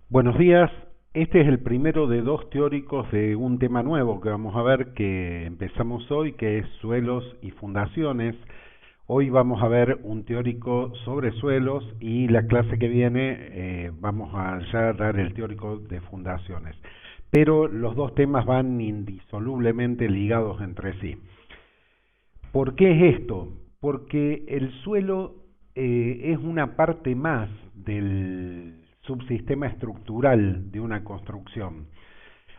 Buenos días. Este es el primero de dos teóricos de un tema nuevo que vamos a ver, que empezamos hoy, que es suelos y fundaciones. Hoy vamos a ver un teórico sobre suelos y la clase que viene vamos a ya dar el teórico de fundaciones. Pero los dos temas van indisolublemente ligados entre sí. ¿Por qué es esto? Porque el suelo es una parte más del subsistema estructural de una construcción,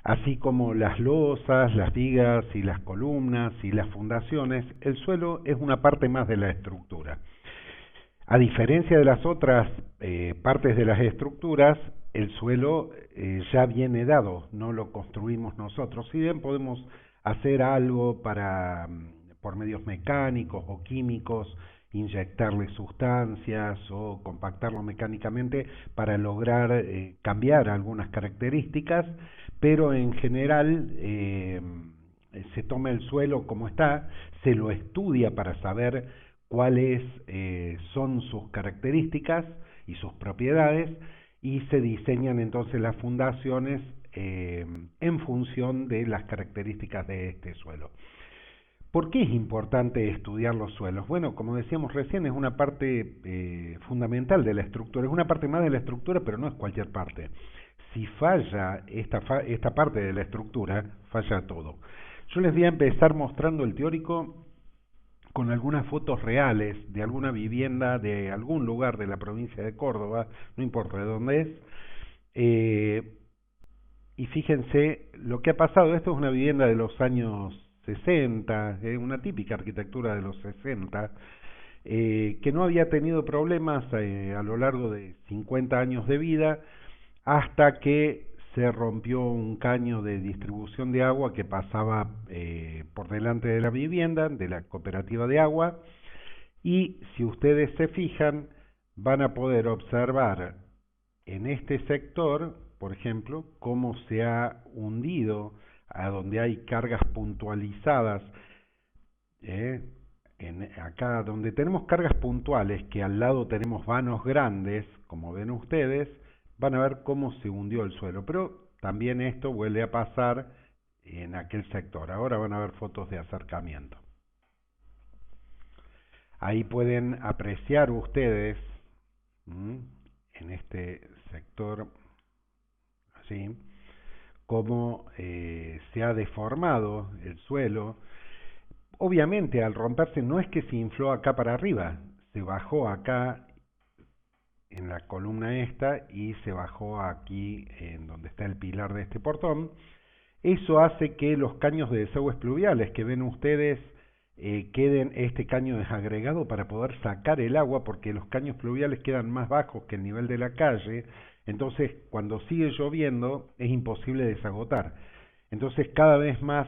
así como las losas, las vigas y las columnas y las fundaciones. El suelo es una parte más de la estructura. A diferencia de las otras partes de las estructuras, el suelo ya viene dado, no lo construimos nosotros. Si bien podemos hacer algo para, por medios mecánicos o químicos, inyectarle sustancias o compactarlo mecánicamente para lograr cambiar algunas características, pero en general se toma el suelo como está, se lo estudia para saber cuáles son sus características y sus propiedades, y se diseñan entonces las fundaciones en función de las características de este suelo. ¿Por qué es importante estudiar los suelos? Bueno, como decíamos recién, es una parte fundamental de la estructura, es una parte más de la estructura, pero no es cualquier parte. Si falla esta parte de la estructura, falla todo. Yo les voy a empezar mostrando el teórico con algunas fotos reales de alguna vivienda de algún lugar de la provincia de Córdoba, no importa de dónde es, y fíjense lo que ha pasado. Esto es una vivienda de los años 60, una típica arquitectura de los 60, que no había tenido problemas a lo largo de 50 años de vida, hasta que se rompió un caño de distribución de agua que pasaba por delante de la vivienda, de la cooperativa de agua, y si ustedes se fijan, van a poder observar en este sector, por ejemplo, cómo se ha hundido, a donde hay cargas puntualizadas, acá donde tenemos cargas puntuales, que al lado tenemos vanos grandes, como ven ustedes, van a ver cómo se hundió el suelo. Pero también esto vuelve a pasar en aquel sector. Ahora van a ver fotos de acercamiento. Ahí pueden apreciar ustedes, en este sector, así, cómo se ha deformado el suelo. Obviamente, al romperse, no es que se infló acá para arriba, se bajó acá en la columna esta y se bajó aquí en donde está el pilar de este portón. Eso hace que los caños de desagües pluviales que ven ustedes queden este caño desagregado para poder sacar el agua, porque los caños pluviales quedan más bajos que el nivel de la calle. Entonces, cuando sigue lloviendo, es imposible desagotar. Entonces, cada vez más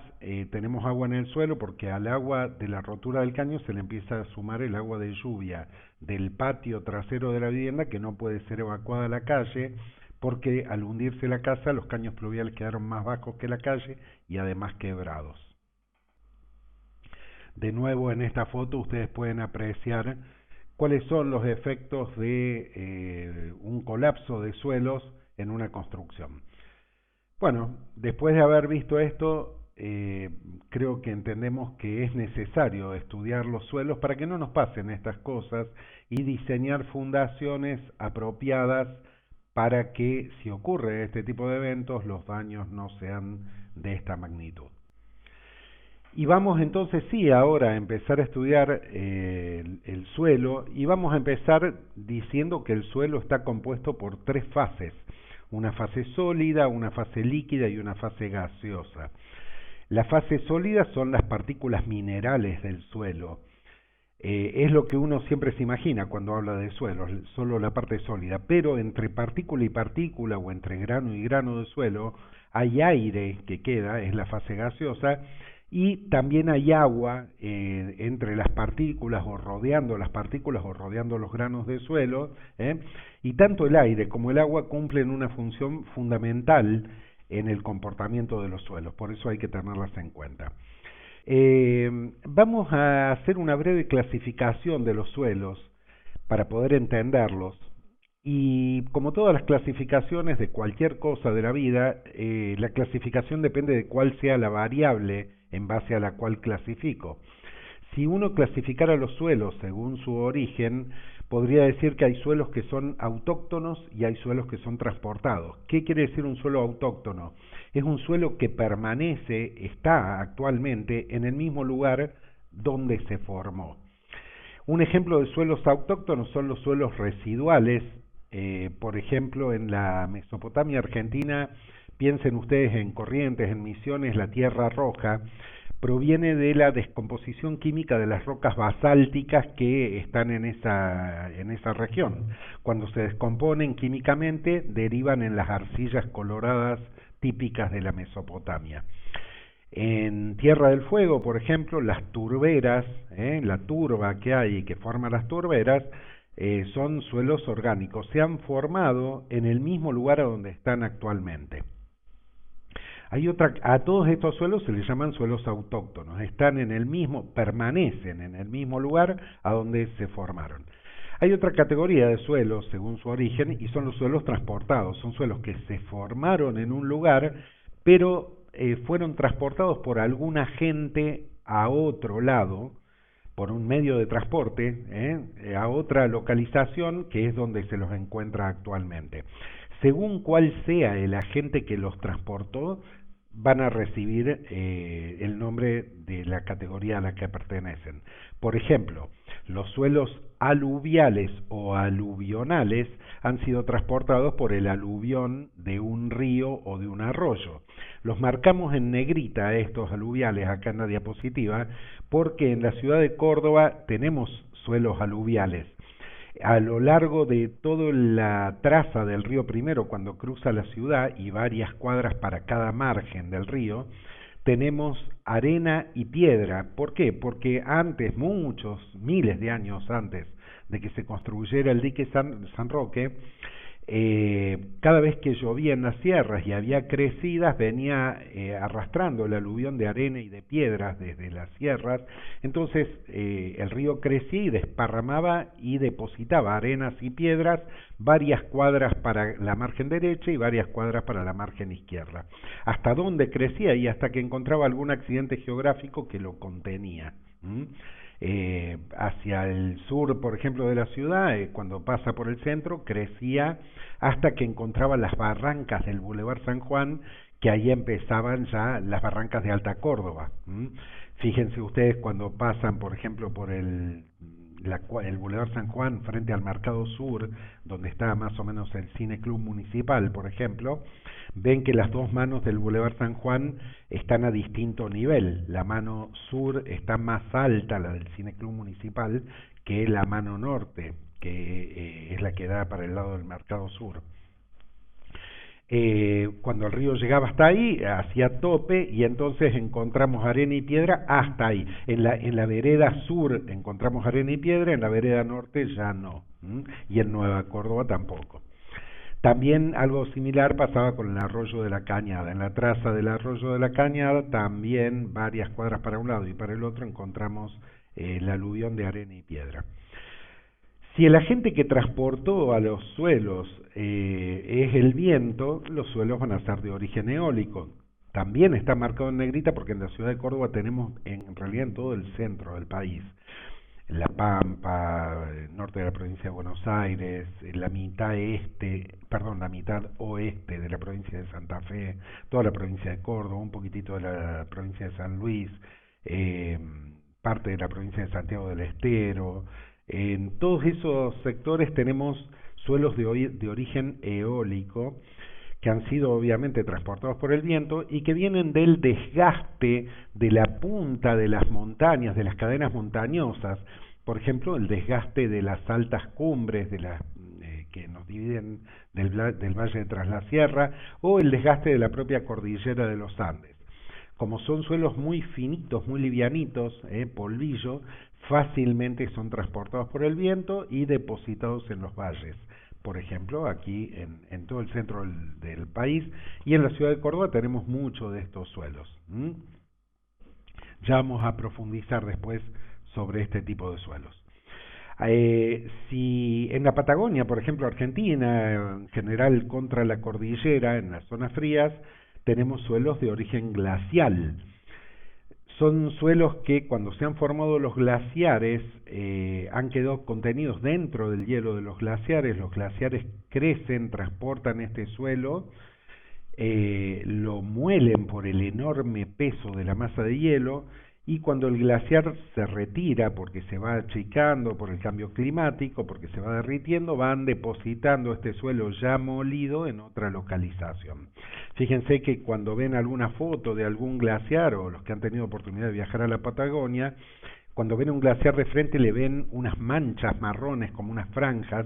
tenemos agua en el suelo, porque al agua de la rotura del caño se le empieza a sumar el agua de lluvia del patio trasero de la vivienda, que no puede ser evacuada a la calle, porque al hundirse la casa, los caños pluviales quedaron más bajos que la calle y además quebrados. De nuevo, en esta foto ustedes pueden apreciar cuáles son los efectos de un colapso de suelos en una construcción. Bueno, después de haber visto esto, creo que entendemos que es necesario estudiar los suelos para que no nos pasen estas cosas y diseñar fundaciones apropiadas para que, si ocurre este tipo de eventos, los daños no sean de esta magnitud. Y vamos entonces sí ahora a empezar a estudiar el suelo, y vamos a empezar diciendo que el suelo está compuesto por tres fases: una fase sólida, una fase líquida y una fase gaseosa. La fase sólida son las partículas minerales del suelo. Es lo que uno siempre se imagina cuando habla de suelo, solo la parte sólida, pero entre partícula y partícula o entre grano y grano de suelo hay aire que queda, es la fase gaseosa, y también hay agua entre las partículas o rodeando las partículas o rodeando los granos de suelo, y tanto el aire como el agua cumplen una función fundamental en el comportamiento de los suelos, por eso hay que tenerlas en cuenta. Vamos a hacer una breve clasificación de los suelos para poder entenderlos. Y como todas las clasificaciones de cualquier cosa de la vida, la clasificación depende de cuál sea la variable en base a la cual clasifico. Si uno clasificara los suelos según su origen, podría decir que hay suelos que son autóctonos y hay suelos que son transportados. ¿Qué quiere decir un suelo autóctono? Es un suelo que permanece, está actualmente en el mismo lugar donde se formó. Un ejemplo de suelos autóctonos son los suelos residuales. Por ejemplo, en la Mesopotamia argentina, piensen ustedes en Corrientes, en Misiones, la Tierra Roja, proviene de la descomposición química de las rocas basálticas que están en esa región. Cuando se descomponen químicamente, derivan en las arcillas coloradas típicas de la Mesopotamia. En Tierra del Fuego, por ejemplo, las turberas, la turba que hay que forma las turberas, son suelos orgánicos, se han formado en el mismo lugar a donde están actualmente. A todos estos suelos se les llaman suelos autóctonos, están en el mismo, permanecen en el mismo lugar a donde se formaron. Hay otra categoría de suelos según su origen y son los suelos transportados, son suelos que se formaron en un lugar, pero fueron transportados por algún agente a otro lado, por un medio de transporte, a otra localización que es donde se los encuentra actualmente. Según cuál sea el agente que los transportó, van a recibir el nombre de la categoría a la que pertenecen. Por ejemplo, los suelos aluviales o aluvionales han sido transportados por el aluvión de un río o de un arroyo. Los marcamos en negrita estos aluviales acá en la diapositiva porque en la ciudad de Córdoba tenemos suelos aluviales. A lo largo de toda la traza del río Primero, cuando cruza la ciudad y varias cuadras para cada margen del río, tenemos arena y piedra. ¿Por qué? Porque antes, muchos, miles de años antes de que se construyera el dique San Roque, cada vez que llovía en las sierras y había crecidas, venía arrastrando el aluvión de arena y de piedras desde las sierras. Entonces el río crecía y desparramaba y depositaba arenas y piedras varias cuadras para la margen derecha y varias cuadras para la margen izquierda, hasta donde crecía y hasta que encontraba algún accidente geográfico que lo contenía. Hacia el sur, por ejemplo, de la ciudad, cuando pasa por el centro, crecía hasta que encontraba las barrancas del Boulevard San Juan, que ahí empezaban ya las barrancas de Alta Córdoba. Fíjense ustedes cuando pasan, por ejemplo, por el Boulevard San Juan frente al Mercado Sur, donde está más o menos el Cine Club Municipal, por ejemplo, ven que las dos manos del Boulevard San Juan están a distinto nivel. La mano sur está más alta, la del Cine Club Municipal, que la mano norte, que es la que da para el lado del Mercado Sur. Cuando el río llegaba hasta ahí, hacía tope y entonces encontramos arena y piedra hasta ahí. En la vereda sur encontramos arena y piedra, en la vereda norte ya no, y en Nueva Córdoba tampoco. También algo similar pasaba con el arroyo de la Cañada. En la traza del arroyo de la Cañada, también varias cuadras para un lado y para el otro encontramos el aluvión de arena y piedra. Si el agente que transportó a los suelos es el viento, los suelos van a ser de origen eólico. También está marcado en negrita porque en la ciudad de Córdoba tenemos, en realidad en todo el centro del país, La Pampa, el norte de la provincia de Buenos Aires, la mitad oeste de la provincia de Santa Fe, toda la provincia de Córdoba, un poquitito de la provincia de San Luis, parte de la provincia de Santiago del Estero. En todos esos sectores tenemos suelos de origen eólico que han sido obviamente transportados por el viento y que vienen del desgaste de la punta de las montañas, de las cadenas montañosas, por ejemplo, el desgaste de las altas cumbres que nos dividen del Valle de Tras la Sierra, o el desgaste de la propia cordillera de los Andes. Como son suelos muy finitos, muy livianitos, polvillo, fácilmente son transportados por el viento y depositados en los valles. Por ejemplo, aquí en todo el centro del país y en la ciudad de Córdoba tenemos mucho de estos suelos. Ya vamos a profundizar después sobre este tipo de suelos. Si en la Patagonia, por ejemplo, Argentina, en general contra la cordillera, en las zonas frías, tenemos suelos de origen glacial. Son suelos que cuando se han formado los glaciares han quedado contenidos dentro del hielo de los glaciares crecen, transportan este suelo, lo muelen por el enorme peso de la masa de hielo y cuando el glaciar se retira porque se va achicando por el cambio climático, porque se va derritiendo, van depositando este suelo ya molido en otra localización. Fíjense que cuando ven alguna foto de algún glaciar o los que han tenido oportunidad de viajar a la Patagonia, cuando ven un glaciar de frente le ven unas manchas marrones como unas franjas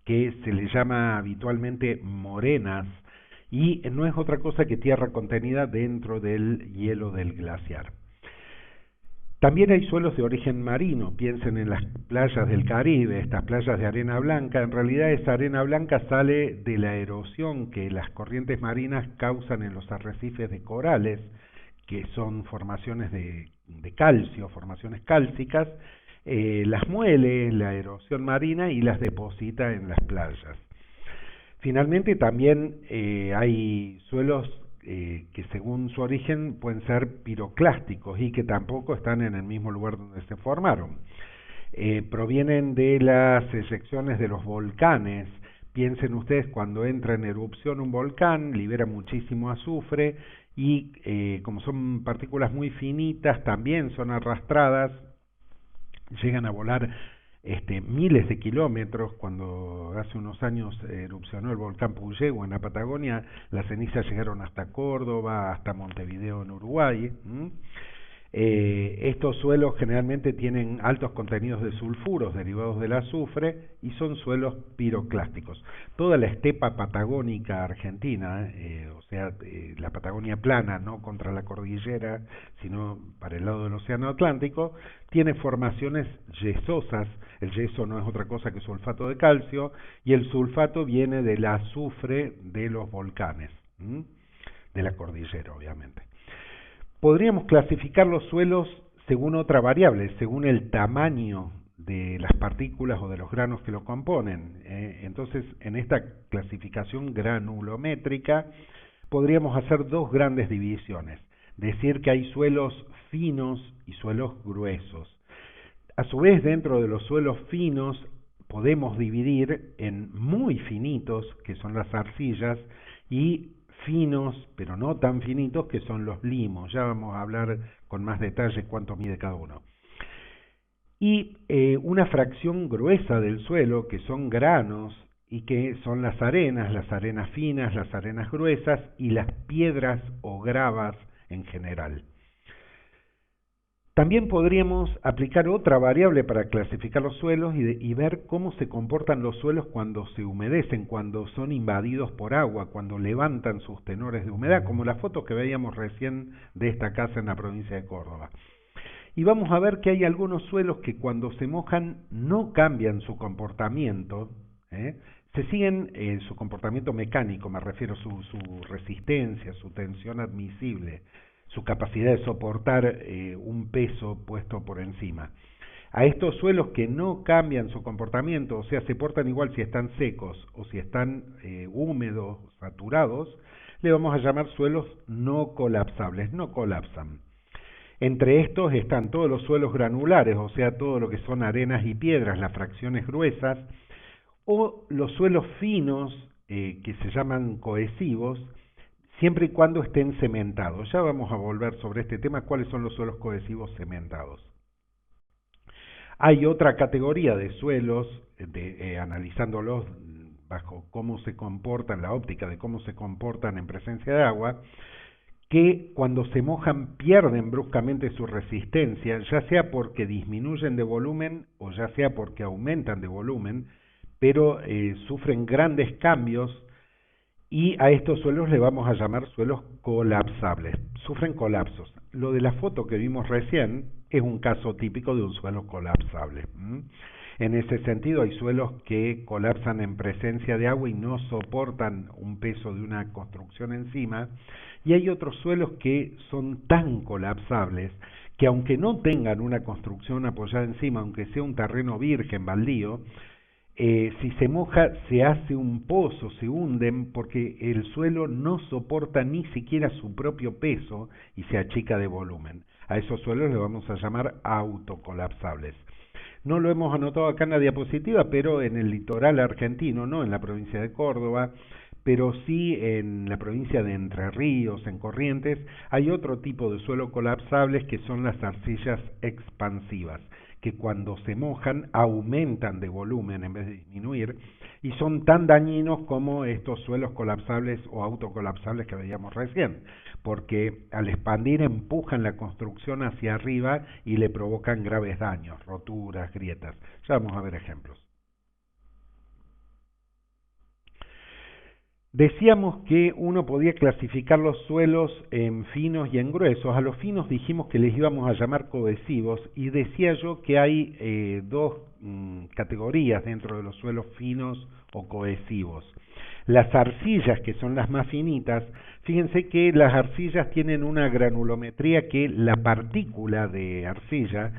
que se le llama habitualmente morenas y no es otra cosa que tierra contenida dentro del hielo del glaciar. También hay suelos de origen marino, piensen en las playas del Caribe, estas playas de arena blanca, en realidad esa arena blanca sale de la erosión que las corrientes marinas causan en los arrecifes de corales, que son formaciones de calcio, formaciones cálcicas, las muele la erosión marina y las deposita en las playas. Finalmente también hay suelos que según su origen pueden ser piroclásticos y que tampoco están en el mismo lugar donde se formaron. Provienen de las eyecciones de los volcanes. Piensen ustedes cuando entra en erupción un volcán, libera muchísimo azufre y como son partículas muy finitas también son arrastradas, llegan a volar miles de kilómetros. Cuando hace unos años erupcionó el volcán Puyehue en la Patagonia, las cenizas llegaron hasta Córdoba, hasta Montevideo en Uruguay. Estos suelos generalmente tienen altos contenidos de sulfuros derivados del azufre y son suelos piroclásticos. Toda la estepa patagónica argentina, o sea, la Patagonia plana, no contra la cordillera, sino para el lado del océano Atlántico, tiene formaciones yesosas. El yeso no es otra cosa que sulfato de calcio y el sulfato viene del azufre de los volcanes, de la cordillera obviamente. Podríamos clasificar los suelos según otra variable, según el tamaño de las partículas o de los granos que lo componen. Entonces, en esta clasificación granulométrica podríamos hacer dos grandes divisiones. Decir que hay suelos finos y suelos gruesos. A su vez, dentro de los suelos finos podemos dividir en muy finitos, que son las arcillas, y finos, pero no tan finitos, que son los limos. Ya vamos a hablar con más detalle cuánto mide cada uno. Y una fracción gruesa del suelo, que son granos, y que son las arenas finas, las arenas gruesas, y las piedras o gravas en general. También podríamos aplicar otra variable para clasificar los suelos y ver cómo se comportan los suelos cuando se humedecen, cuando son invadidos por agua, cuando levantan sus tenores de humedad, como la foto que veíamos recién de esta casa en la provincia de Córdoba. Y vamos a ver que hay algunos suelos que cuando se mojan no cambian su comportamiento, se siguen su comportamiento mecánico, me refiero a su resistencia, su tensión admisible, su capacidad de soportar un peso puesto por encima. A estos suelos que no cambian su comportamiento, o sea, se portan igual si están secos o si están húmedos, saturados, le vamos a llamar suelos no colapsables, no colapsan. Entre estos están todos los suelos granulares, o sea, todo lo que son arenas y piedras, las fracciones gruesas, o los suelos finos, que se llaman cohesivos, siempre y cuando estén cementados. Ya vamos a volver sobre este tema, cuáles son los suelos cohesivos cementados. Hay otra categoría de suelos, analizándolos bajo cómo se comportan, la óptica de cómo se comportan en presencia de agua, que cuando se mojan pierden bruscamente su resistencia, ya sea porque disminuyen de volumen o ya sea porque aumentan de volumen, pero sufren grandes cambios. Y a estos suelos le vamos a llamar suelos colapsables, sufren colapsos. Lo de la foto que vimos recién es un caso típico de un suelo colapsable. En ese sentido hay suelos que colapsan en presencia de agua y no soportan un peso de una construcción encima, y hay otros suelos que son tan colapsables que aunque no tengan una construcción apoyada encima, aunque sea un terreno virgen, baldío, si se moja se hace un pozo, se hunden porque el suelo no soporta ni siquiera su propio peso y se achica de volumen. A esos suelos le vamos a llamar autocolapsables. No lo hemos anotado acá en la diapositiva, pero en el litoral argentino, no en la provincia de Córdoba, pero sí en la provincia de Entre Ríos, en Corrientes, hay otro tipo de suelo colapsables que son las arcillas expansivas, que cuando se mojan aumentan de volumen en vez de disminuir y son tan dañinos como estos suelos colapsables o autocolapsables que veíamos recién, porque al expandir empujan la construcción hacia arriba y le provocan graves daños, roturas, grietas. Ya vamos a ver ejemplos. Decíamos que uno podía clasificar los suelos en finos y en gruesos. A los finos dijimos que les íbamos a llamar cohesivos y decía yo que hay dos categorías dentro de los suelos finos o cohesivos. Las arcillas, que son las más finitas, fíjense que las arcillas tienen una granulometría que la partícula de arcilla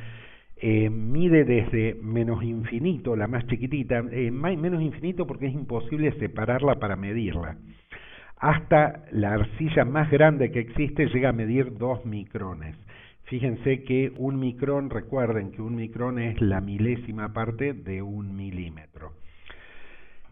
mide desde menos infinito, la más chiquitita, menos infinito porque es imposible separarla para medirla, hasta la arcilla más grande que existe llega a medir 2 micrones. Fíjense que un micrón, recuerden que un micrón es la milésima parte de un milímetro.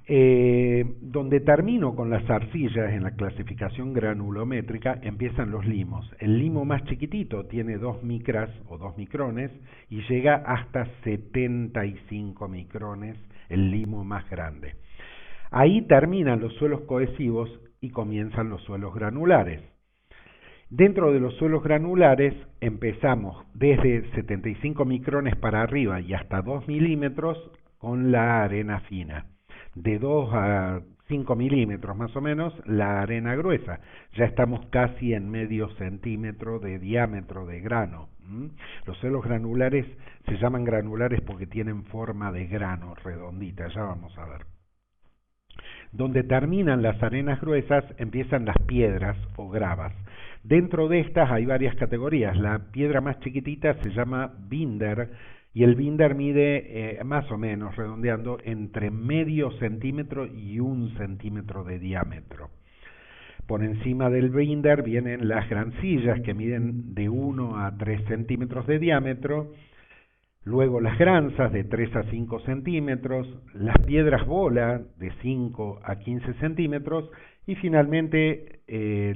Donde termino con las arcillas en la clasificación granulométrica empiezan los limos. El limo más chiquitito tiene 2 micras o 2 micrones y llega hasta 75 micrones, el limo más grande. Ahí terminan los suelos cohesivos y comienzan los suelos granulares. Dentro de los suelos granulares empezamos desde 75 micrones para arriba y hasta 2 milímetros con la arena fina. De 2 a 5 milímetros más o menos la arena gruesa. Ya estamos casi en medio centímetro de diámetro de grano. Los suelos granulares se llaman granulares porque tienen forma de grano redondita, ya vamos a ver. Donde terminan las arenas gruesas empiezan las piedras o gravas. Dentro de estas hay varias categorías. La piedra más chiquitita se llama binder y el binder mide más o menos, redondeando, entre medio centímetro y 1 centímetro de diámetro. Por encima del binder vienen las grancillas que miden de 1 a 3 centímetros de diámetro, luego las granzas de 3 a 5 centímetros, las piedras bola de 5 a 15 centímetros y finalmente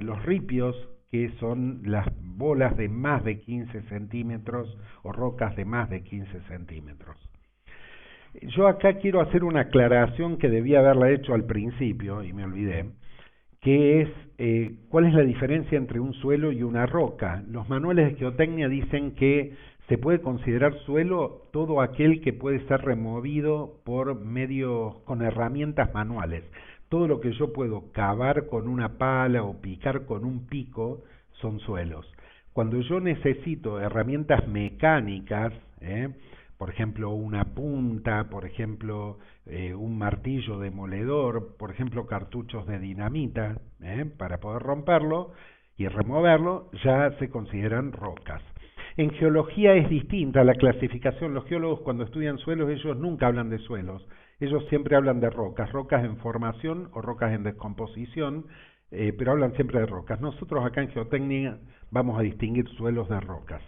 los ripios, que son las bolas de más de 15 centímetros o rocas de más de 15 centímetros. Yo acá quiero hacer una aclaración que debía haberla hecho al principio y me olvidé, que es cuál es la diferencia entre un suelo y una roca. Los manuales de geotecnia dicen que se puede considerar suelo todo aquel que puede ser removido por medios con herramientas manuales. Todo lo que yo puedo cavar con una pala o picar con un pico son suelos. Cuando yo necesito herramientas mecánicas, por ejemplo una punta, por ejemplo un martillo demoledor, por ejemplo cartuchos de dinamita, para poder romperlo y removerlo, ya se consideran rocas. En geología es distinta la clasificación. Los geólogos cuando estudian suelos, ellos nunca hablan de suelos. Ellos siempre hablan de rocas, rocas en formación o rocas en descomposición, pero hablan siempre de rocas. Nosotros acá en geotecnia vamos a distinguir suelos de rocas.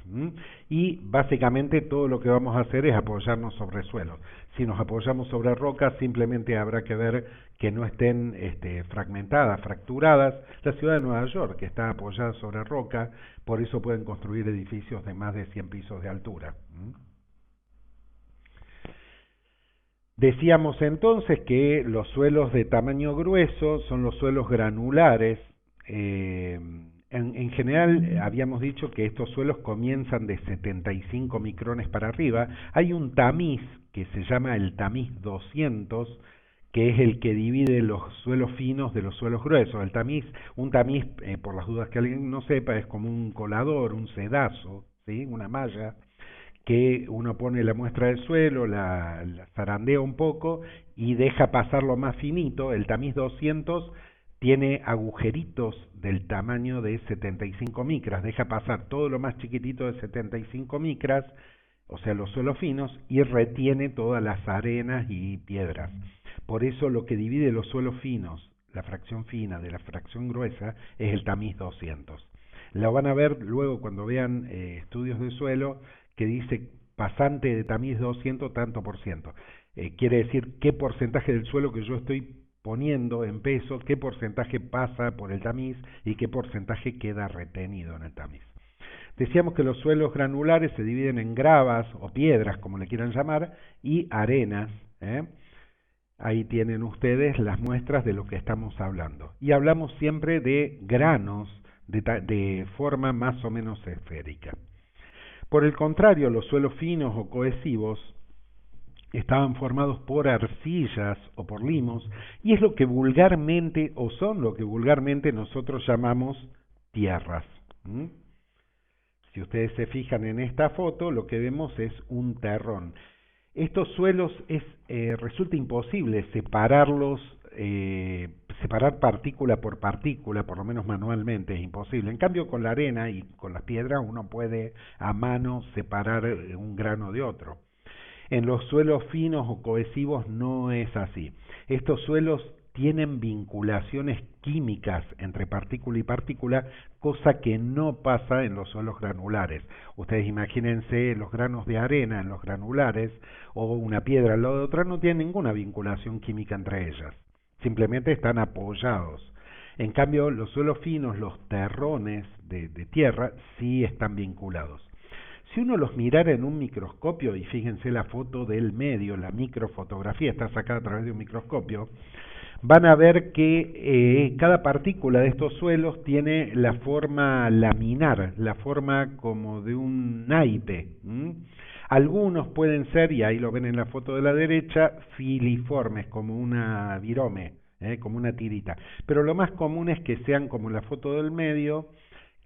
Y básicamente todo lo que vamos a hacer es apoyarnos sobre suelos. Si nos apoyamos sobre rocas, simplemente habrá que ver que no estén fragmentadas, fracturadas. La ciudad de Nueva York, que está apoyada sobre roca, por eso pueden construir edificios de más de 100 pisos de altura. Decíamos entonces que los suelos de tamaño grueso son los suelos granulares. En general habíamos dicho que estos suelos comienzan de 75 micrones para arriba. Hay un tamiz que se llama el tamiz 200, que es el que divide los suelos finos de los suelos gruesos. Un tamiz, por las dudas que alguien no sepa, es como un colador, un sedazo, ¿sí? Una malla, que uno pone la muestra del suelo, la zarandea un poco y deja pasar lo más finito. El tamiz 200 tiene agujeritos del tamaño de 75 micras, deja pasar todo lo más chiquitito de 75 micras, o sea, los suelos finos, y retiene todas las arenas y piedras. Por eso lo que divide los suelos finos, la fracción fina de la fracción gruesa, es el tamiz 200. Lo van a ver luego cuando vean estudios de suelo que dice pasante de tamiz 200 tanto por ciento. Quiere decir qué porcentaje del suelo que yo estoy poniendo en peso, qué porcentaje pasa por el tamiz y qué porcentaje queda retenido en el tamiz. Decíamos que los suelos granulares se dividen en gravas o piedras, como le quieran llamar, y arenas. Ahí tienen ustedes las muestras de lo que estamos hablando. Y hablamos siempre de granos de forma más o menos esférica. Por el contrario, los suelos finos o cohesivos estaban formados por arcillas o por limos, y es lo que vulgarmente, o son lo que vulgarmente nosotros llamamos tierras. Si ustedes se fijan en esta foto, lo que vemos es un terrón. Estos suelos resulta imposible separarlos, separar partícula por partícula, por lo menos manualmente es imposible. En cambio, con la arena y con las piedras uno puede a mano separar un grano de otro. En los suelos finos o cohesivos no es así. Estos suelos tienen vinculaciones químicas entre partícula y partícula, cosa que no pasa en los suelos granulares. Ustedes imagínense los granos de arena en los granulares o una piedra al lado de otra, no tienen ninguna vinculación química entre ellas, simplemente están apoyados. En cambio, los suelos finos, los terrones de tierra, sí están vinculados. Si uno los mirara en un microscopio, y fíjense la foto del medio, la microfotografía está sacada a través de un microscopio, van a ver que cada partícula de estos suelos tiene la forma laminar, la forma como de un naipe. Algunos pueden ser, y ahí lo ven en la foto de la derecha, filiformes, como una virome, como una tirita. Pero lo más común es que sean como la foto del medio,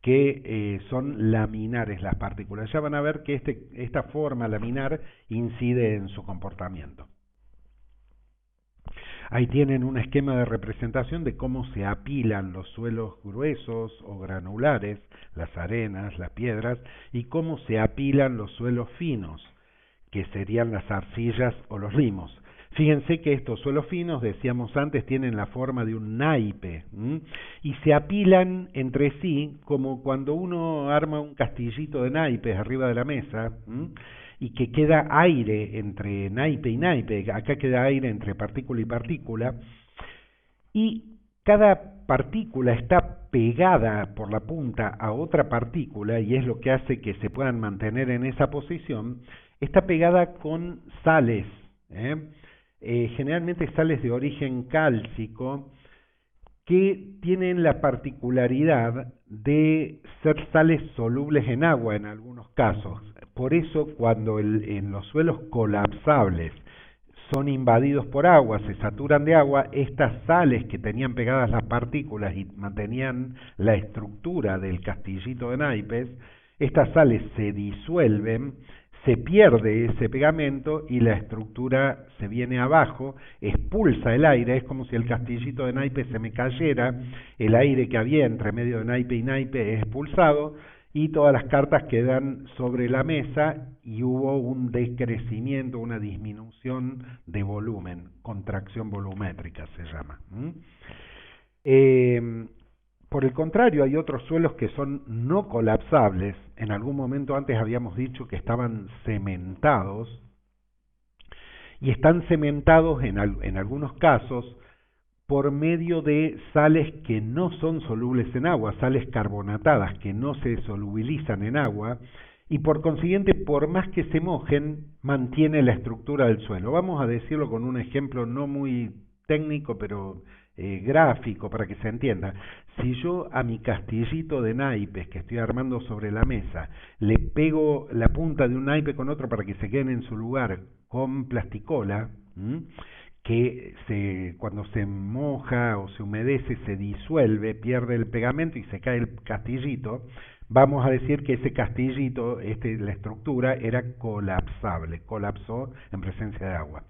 que son laminares las partículas. Ya van a ver que esta forma laminar incide en su comportamiento. Ahí tienen un esquema de representación de cómo se apilan los suelos gruesos o granulares, las arenas, las piedras, y cómo se apilan los suelos finos, que serían las arcillas o los limos. Fíjense que estos suelos finos, decíamos antes, tienen la forma de un naipe, y se apilan entre sí como cuando uno arma un castillito de naipes arriba de la mesa, y que queda aire entre naipe y naipe, acá queda aire entre partícula y partícula, y cada partícula está pegada por la punta a otra partícula, y es lo que hace que se puedan mantener en esa posición, está pegada con sales, generalmente sales de origen cálcico, que tienen la particularidad de ser sales solubles en agua en algunos casos. Por eso cuando en los suelos colapsables son invadidos por agua, se saturan de agua, estas sales que tenían pegadas las partículas y mantenían la estructura del castillito de naipes, estas sales se disuelven, se pierde ese pegamento y la estructura se viene abajo, expulsa el aire, es como si el castillito de naipe se me cayera, el aire que había entre medio de naipe y naipe es expulsado y todas las cartas quedan sobre la mesa y hubo un decrecimiento, una disminución de volumen, contracción volumétrica se llama. Por el contrario, hay otros suelos que son no colapsables. En algún momento antes habíamos dicho que estaban cementados, y están cementados en algunos casos por medio de sales que no son solubles en agua, sales carbonatadas que no se solubilizan en agua, y por consiguiente, por más que se mojen, mantiene la estructura del suelo. Vamos a decirlo con un ejemplo no muy técnico, pero gráfico para que se entienda. Si yo a mi castillito de naipes que estoy armando sobre la mesa le pego la punta de un naipe con otro para que se queden en su lugar con plasticola, que cuando se moja o se humedece se disuelve, pierde el pegamento y se cae el castillito, vamos a decir que ese castillito, la estructura era colapsable, colapsó en presencia de agua.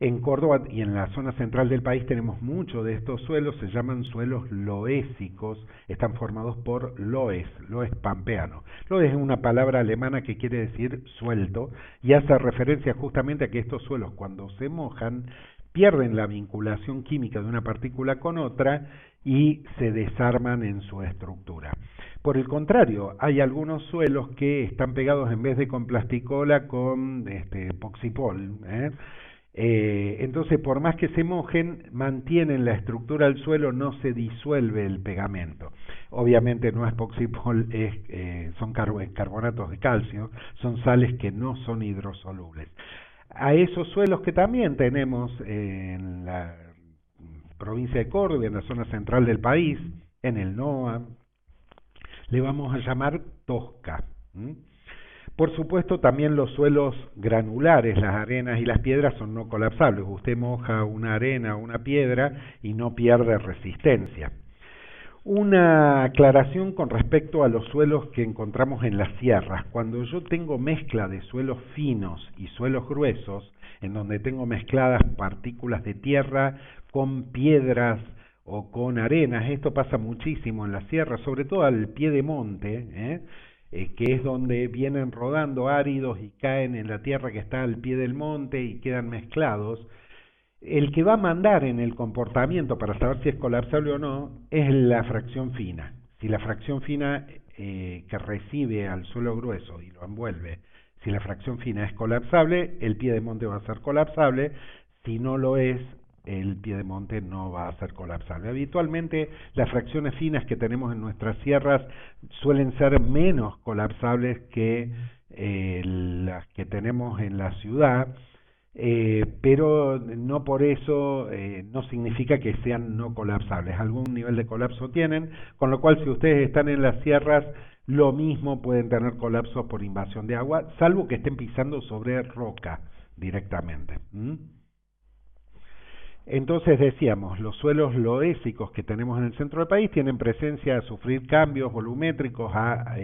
En Córdoba y en la zona central del país tenemos muchos de estos suelos, se llaman suelos loésicos, están formados por loes pampeano. Loes es una palabra alemana que quiere decir suelto y hace referencia justamente a que estos suelos cuando se mojan pierden la vinculación química de una partícula con otra y se desarman en su estructura. Por el contrario, hay algunos suelos que están pegados en vez de con plasticola con poxipol, entonces, por más que se mojen, mantienen la estructura del suelo, no se disuelve el pegamento. Obviamente no es poxipol, son carbonatos de calcio, son sales que no son hidrosolubles. A esos suelos que también tenemos en la provincia de Córdoba, en la zona central del país, en el NOA, le vamos a llamar tosca. Por supuesto, también los suelos granulares, las arenas y las piedras son no colapsables. Usted moja una arena o una piedra y no pierde resistencia. Una aclaración con respecto a los suelos que encontramos en las sierras. Cuando yo tengo mezcla de suelos finos y suelos gruesos, en donde tengo mezcladas partículas de tierra con piedras o con arenas, esto pasa muchísimo en las sierras, sobre todo al pie de monte, que es donde vienen rodando áridos y caen en la tierra que está al pie del monte y quedan mezclados. El que va a mandar en el comportamiento para saber si es colapsable o no es la fracción fina. Si la fracción fina que recibe al suelo grueso y lo envuelve, si la fracción fina es colapsable, el pie de monte va a ser colapsable. Si no lo es, el pie de monte no va a ser colapsable. Habitualmente las fracciones finas que tenemos en nuestras sierras suelen ser menos colapsables que las que tenemos en la ciudad, pero no por eso no significa que sean no colapsables. Algún nivel de colapso tienen, con lo cual si ustedes están en las sierras, lo mismo pueden tener colapsos por invasión de agua, salvo que estén pisando sobre roca directamente. Entonces decíamos, los suelos loésicos que tenemos en el centro del país tienen presencia a sufrir cambios volumétricos, a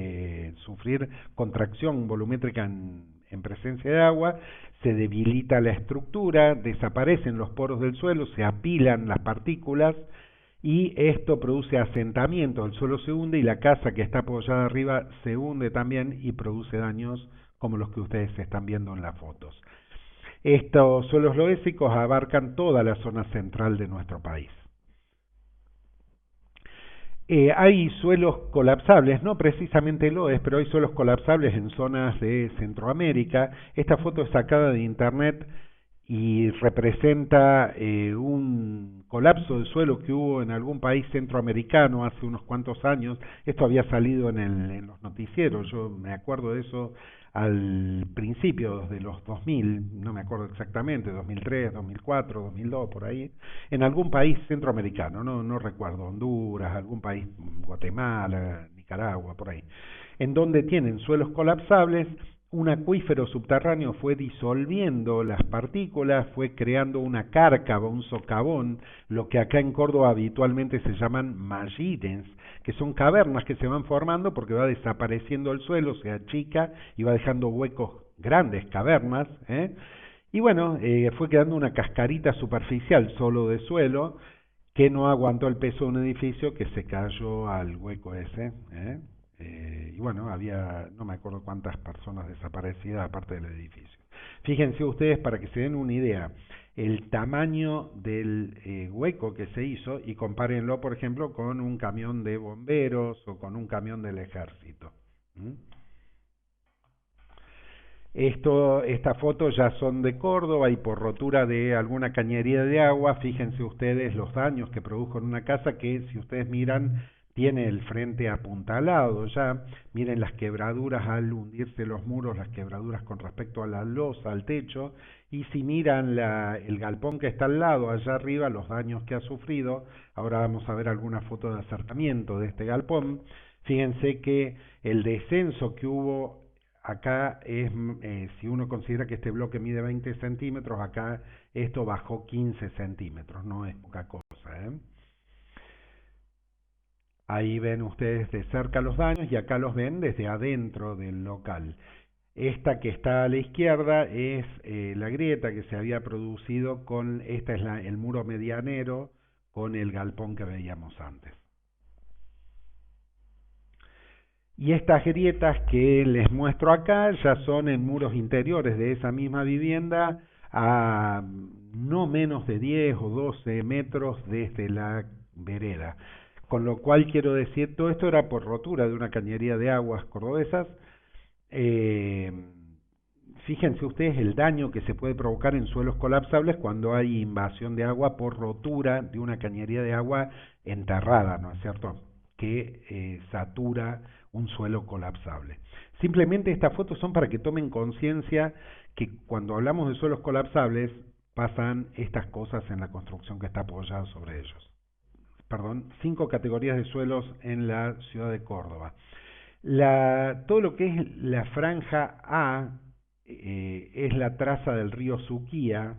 sufrir contracción volumétrica en presencia de agua, se debilita la estructura, desaparecen los poros del suelo, se apilan las partículas y esto produce asentamiento, el suelo se hunde y la casa que está apoyada arriba se hunde también y produce daños como los que ustedes están viendo en las fotos. Estos suelos loésicos abarcan toda la zona central de nuestro país. Hay suelos colapsables, no precisamente loes, pero hay suelos colapsables en zonas de Centroamérica. Esta foto es sacada de internet y representa un colapso del suelo que hubo en algún país centroamericano hace unos cuantos años. Esto había salido en los noticieros, yo me acuerdo de eso al principio de los 2000, no me acuerdo exactamente, 2003, 2004, 2002, por ahí, en algún país centroamericano, no recuerdo, Honduras, algún país, Guatemala, Nicaragua, por ahí, en donde tienen suelos colapsables. Un acuífero subterráneo fue disolviendo las partículas, fue creando una cárcava, un socavón, lo que acá en Córdoba habitualmente se llaman mallidens, que son cavernas que se van formando porque va desapareciendo el suelo, se achica y va dejando huecos, grandes cavernas, y bueno, fue quedando una cascarita superficial solo de suelo que no aguantó el peso de un edificio que se cayó al hueco ese, y bueno, había no me acuerdo cuántas personas desaparecidas aparte del edificio. Fíjense ustedes para que se den una idea el tamaño del hueco que se hizo y compárenlo, por ejemplo, con un camión de bomberos o con un camión del ejército. Estas fotos ya son de Córdoba y por rotura de alguna cañería de agua, fíjense ustedes los daños que produjo en una casa que, si ustedes miran, tiene el frente apuntalado ya. Miren las quebraduras al hundirse los muros, las quebraduras con respecto a la losa, al techo, y si miran el galpón que está al lado, allá arriba, los daños que ha sufrido. Ahora vamos a ver alguna foto de acercamiento de este galpón. Fíjense que el descenso que hubo acá es, si uno considera que este bloque mide 20 centímetros, acá esto bajó 15 centímetros, no es poca cosa, Ahí ven ustedes de cerca los daños y acá los ven desde adentro del local. Esta que está a la izquierda es la grieta que se había producido con, esta es el muro medianero con el galpón que veíamos antes. Y estas grietas que les muestro acá ya son en muros interiores de esa misma vivienda a no menos de 10 o 12 metros desde la vereda. Con lo cual quiero decir, todo esto era por rotura de una cañería de aguas cordobesas. Eh, Fíjense ustedes el daño que se puede provocar en suelos colapsables cuando hay invasión de agua por rotura de una cañería de agua enterrada, ¿no es cierto?, que satura un suelo colapsable. Simplemente estas fotos son para que tomen conciencia que cuando hablamos de suelos colapsables pasan estas cosas en la construcción que está apoyada sobre ellos. Perdón, 5 categorías de suelos en la ciudad de Córdoba. Todo lo que es la franja A es la traza del río Suquía,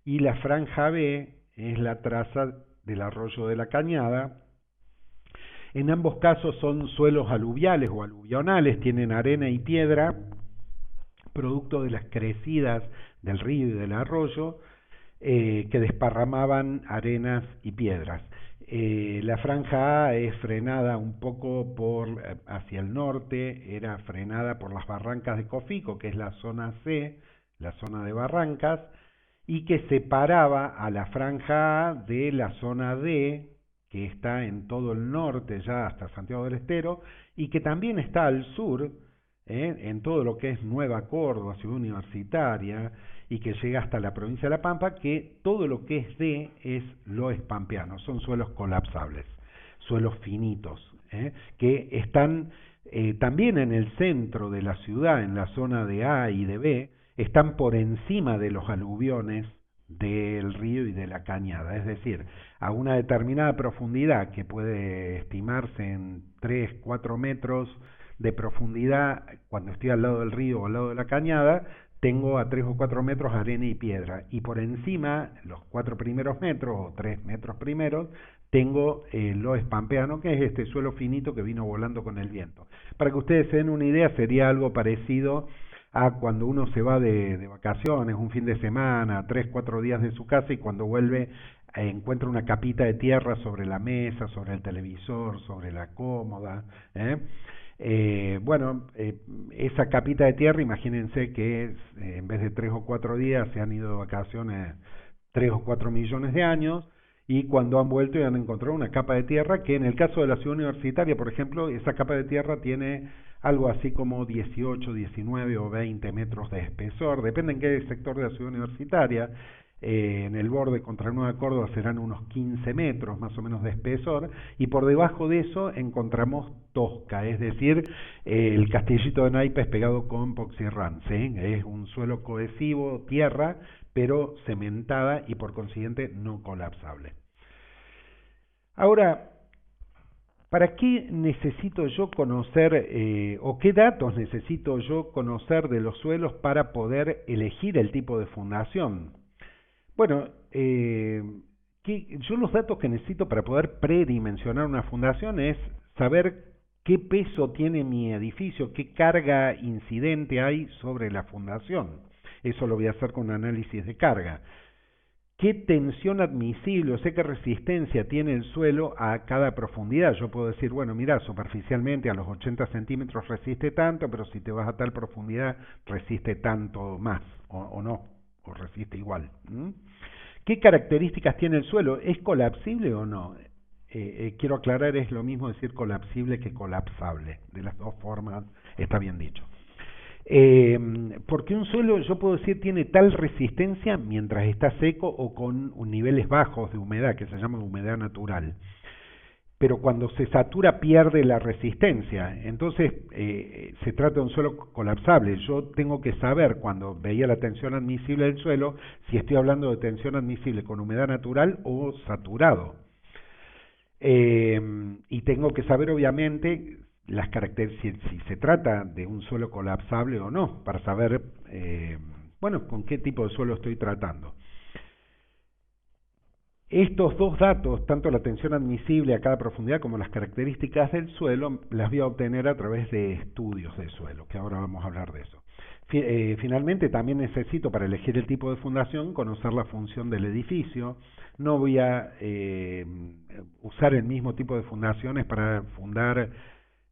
y la franja B es la traza del arroyo de la Cañada. En ambos casos son suelos aluviales o aluvionales, tienen arena y piedra, producto de las crecidas del río y del arroyo, que desparramaban arenas y piedras. La franja A es frenada un poco hacia el norte, era frenada por las barrancas de Cofico, que es la zona C, la zona de barrancas, y que separaba a la franja A de la zona D, que está en todo el norte ya hasta Santiago del Estero, y que también está al sur, en todo lo que es Nueva Córdoba, Ciudad Universitaria, y que llega hasta la provincia de La Pampa, que todo lo que es D es loes pampeanos, son suelos colapsables, suelos finitos, que están también en el centro de la ciudad, en la zona de A y de B, están por encima de los aluviones del río y de la cañada, es decir, a una determinada profundidad que puede estimarse en 3, 4 metros de profundidad, cuando estoy al lado del río o al lado de la cañada, tengo a 3 o 4 metros arena y piedra, y por encima, los 4 primeros metros o 3 metros primeros, tengo el loes pampeano, que es este suelo finito que vino volando con el viento. Para que ustedes se den una idea, sería algo parecido a cuando uno se va de vacaciones, un fin de semana, 3, 4 días de su casa, y cuando vuelve encuentra una capita de tierra sobre la mesa, sobre el televisor, sobre la cómoda, esa capita de tierra, imagínense que en vez de 3 o 4 días se han ido de vacaciones 3 o 4 millones de años, y cuando han vuelto y han encontrado una capa de tierra que en el caso de la ciudad universitaria, por ejemplo, esa capa de tierra tiene algo así como 18, 19 o 20 metros de espesor, depende en qué sector de la ciudad universitaria. En el borde contra Nueva Córdoba serán unos 15 metros más o menos de espesor, y por debajo de eso encontramos tosca, es decir, el castillito de naipes pegado con poxirrán, ¿sí? Es un suelo cohesivo, tierra, pero cementada y por consiguiente no colapsable. Ahora, ¿para qué necesito yo conocer o qué datos necesito yo conocer de los suelos para poder elegir el tipo de fundación? Bueno, yo los datos que necesito para poder predimensionar una fundación es saber qué peso tiene mi edificio, qué carga incidente hay sobre la fundación. Eso lo voy a hacer con un análisis de carga. ¿Qué tensión admisible, o sea, qué resistencia tiene el suelo a cada profundidad? Yo puedo decir, bueno, mira, superficialmente a los 80 centímetros resiste tanto, pero si te vas a tal profundidad resiste tanto más, o no, o resiste igual. ¿Qué características tiene el suelo? ¿Es colapsible o no? Quiero aclarar, es lo mismo decir colapsible que colapsable. De las dos formas está bien dicho. Porque un suelo, yo puedo decir, tiene tal resistencia mientras está seco o con niveles bajos de humedad, que se llama humedad natural. Pero cuando se satura pierde la resistencia. Entonces se trata de un suelo colapsable. Yo tengo que saber, cuando veía la tensión admisible del suelo, si estoy hablando de tensión admisible con humedad natural o saturado. Y tengo que saber, obviamente, las características, si se trata de un suelo colapsable o no, para saber, con qué tipo de suelo estoy tratando. Estos dos datos, tanto la tensión admisible a cada profundidad como las características del suelo, las voy a obtener a través de estudios de suelo, que ahora vamos a hablar de eso. Finalmente, también necesito para elegir el tipo de fundación conocer la función del edificio. No voy a usar el mismo tipo de fundaciones para fundar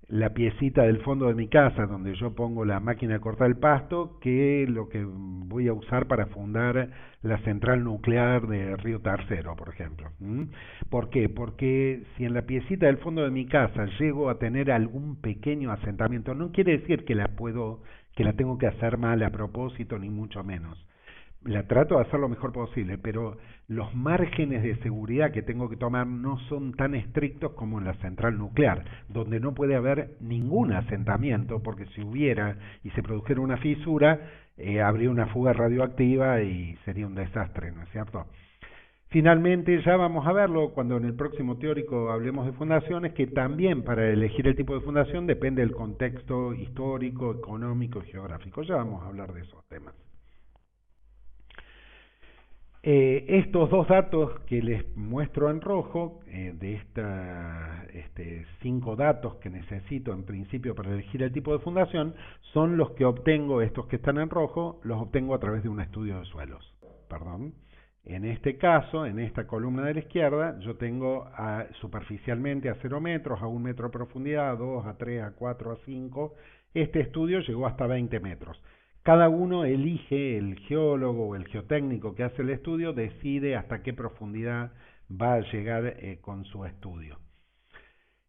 la piecita del fondo de mi casa donde yo pongo la máquina de cortar el pasto que lo que voy a usar para fundar la central nuclear de Río Tercero, por ejemplo. ¿Por qué? Porque si en la piecita del fondo de mi casa llego a tener algún pequeño asentamiento, no quiere decir que la tengo que hacer mal a propósito, ni mucho menos. La trato de hacer lo mejor posible, pero los márgenes de seguridad que tengo que tomar no son tan estrictos como en la central nuclear, donde no puede haber ningún asentamiento, porque si hubiera y se produjera una fisura, habría una fuga radioactiva y sería un desastre, ¿no es cierto? Finalmente, ya vamos a verlo cuando en el próximo teórico hablemos de fundaciones, que también para elegir el tipo de fundación depende del contexto histórico, económico y geográfico. Ya vamos a hablar de esos temas. Estos dos datos que les muestro en rojo, de estos 5 datos que necesito en principio para elegir el tipo de fundación, son los que obtengo, estos que están en rojo, los obtengo a través de un estudio de suelos. Perdón. En este caso, en esta columna de la izquierda, yo tengo superficialmente a 0 metros, a 1 metro de profundidad, a 2, a 3, a 4, a 5. Este estudio llegó hasta 20 metros. Cada uno elige, el geólogo o el geotécnico que hace el estudio, decide hasta qué profundidad va a llegar con su estudio.